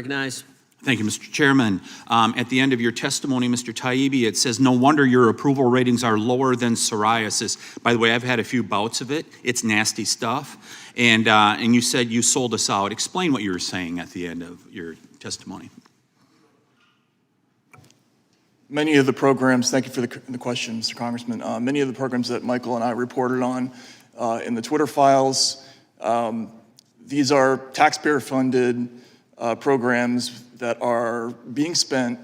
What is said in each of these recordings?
Recognize. Thank you, Mr. Chairman. At the end of your testimony, Mr. Taibbi, it says, no wonder your approval ratings are lower than psoriasis. By the way, I've had a few bouts of it. It's nasty stuff. And you said you sold us out. Explain what you were saying at the end of your testimony. Many of the programs, thank you for the question, Mr. Congressman. Many of the programs that Michael and I reported on in the Twitter files, these are taxpayer-funded programs that are being spent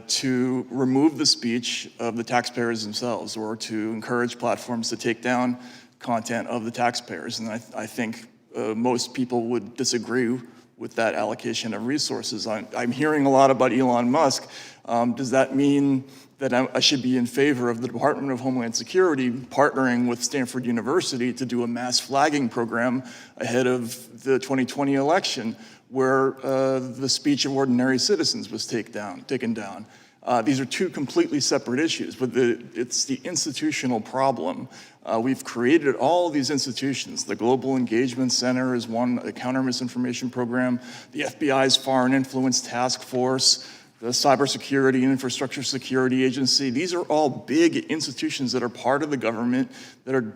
to remove the speech of the taxpayers themselves or to encourage platforms to take down content of the taxpayers. And I think most people would disagree with that allocation of resources. I'm hearing a lot about Elon Musk. Does that mean that I should be in favor of the Department of Homeland Security partnering with Stanford University to do a mass flagging program ahead of the 2020 election where the speech of ordinary citizens was taken down? These are two completely separate issues, but it's the institutional problem. We've created all these institutions. The Global Engagement Center is one, a counter-misinformation program, the FBI's Foreign Influence Task Force, the Cybersecurity and Infrastructure Security Agency. These are all big institutions that are part of the government that are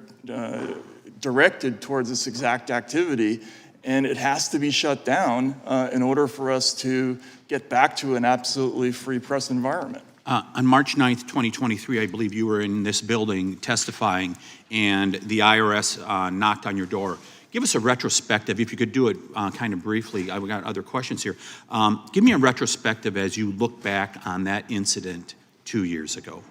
directed towards this exact activity, and it has to be shut down in order for us to get back to an absolutely free press environment. On March 9th, 2023, I believe you were in this building testifying, and the IRS knocked on your door. Give us a retrospective, if you could do it kind of briefly. I've got other questions here. Give me a retrospective as you look back on that incident 2 years ago.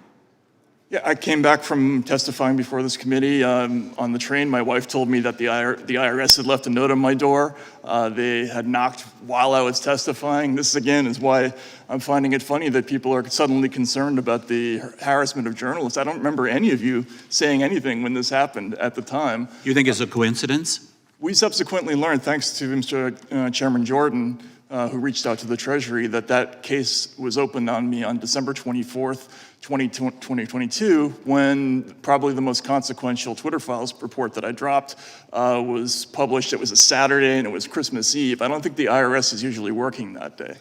Yeah, I came back from testifying before this committee on the train. My wife told me that the IRS had left a note on my door. They had knocked while I was testifying. This, again, is why I'm finding it funny that people are suddenly concerned about the harassment of journalists. I don't remember any of you saying anything when this happened at the time. You think it's a coincidence? We subsequently learned, thanks to Mr. Chairman Jordan, who reached out to the Treasury, that case was opened on me on December 24th, 2022, when probably the most consequential Twitter files report that I dropped was published. It was a Saturday and it was Christmas Eve. I don't think the IRS is usually working that day.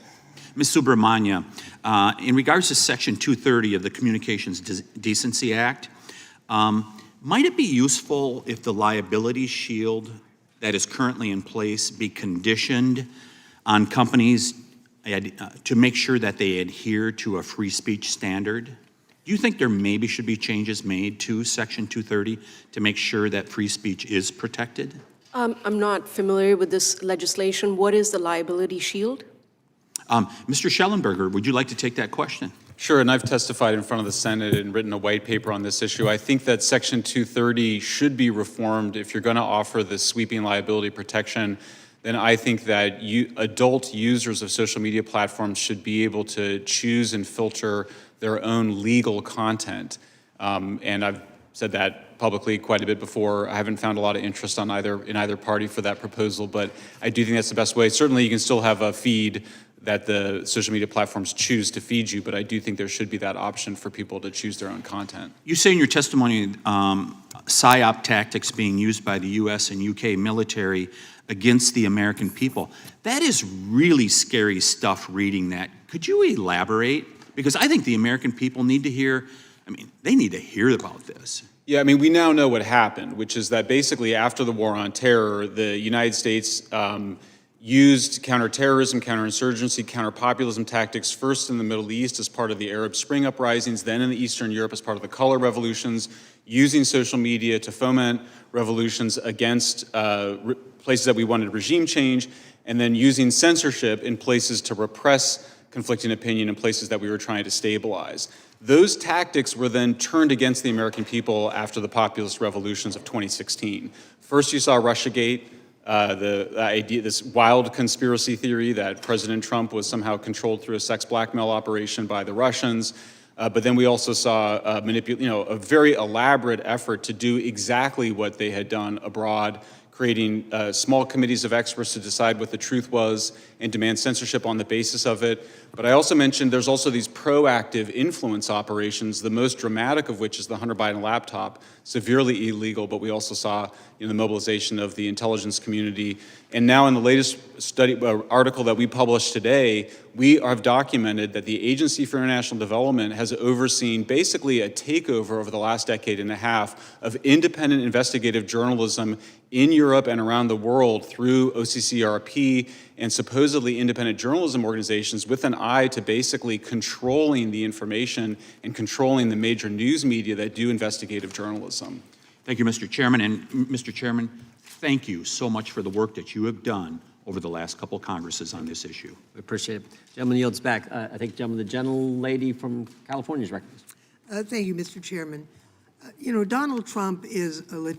Ms. Subramania, in regards to Section 230 of the Communications Decency Act, might it be useful if the liability shield that is currently in place be conditioned on companies to make sure that they adhere to a free speech standard? Do you think there maybe should be changes made to Section 230 to make sure that free speech is protected? I'm not familiar with this legislation. What is the liability shield? Mr. Schellenberger, would you like to take that question? Sure, and I've testified in front of the Senate and written a white paper on this issue. I think that Section 230 should be reformed if you're going to offer this sweeping liability protection. Then I think that adult users of social media platforms should be able to choose and filter their own legal content. And I've said that publicly quite a bit before. I haven't found a lot of interest in either party for that proposal, but I do think that's the best way. Certainly you can still have a feed that the social media platforms choose to feed you, but I do think there should be that option for people to choose their own content. You say in your testimony, PSYOP tactics being used by the US and UK military against the American people. That is really scary stuff reading that. Could you elaborate? Because I think the American people need to hear, they need to hear about this. Yeah, we now know what happened, which is that basically after the war on terror, the United States used counterterrorism, counterinsurgency, counterpopulism tactics first in the Middle East as part of the Arab Spring uprisings, then in Eastern Europe as part of the color revolutions, using social media to foment revolutions against places that we wanted regime change, and then using censorship in places to repress conflicting opinion in places that we were trying to stabilize. Those tactics were then turned against the American people after the populist revolutions of 2016. First, you saw Russiagate, this wild conspiracy theory that President Trump was somehow controlled through a sex blackmail operation by the Russians. But then we also saw a very elaborate effort to do exactly what they had done abroad, creating small committees of experts to decide what the truth was and demand censorship on the basis of it. But I also mentioned there's also these proactive influence operations, the most dramatic of which is the Hunter Biden laptop, severely illegal, but we also saw the mobilization of the intelligence community. And now in the latest article that we published today, we have documented that the Agency for International Development has overseen basically a takeover over the last decade and a half of independent investigative journalism in Europe and around the world through OCCRP and supposedly independent journalism organizations with an eye to basically controlling the information and controlling the major news media that do investigative journalism. Thank you, Mr. Chairman. And Mr. Chairman, thank you so much for the work that you have done over the last couple of Congresses on this issue. We appreciate it. Gentleman yields back. I think, gentleman, the gentlelady from California is recognized. Thank you, Mr. Chairman. You know, Donald Trump is a Latino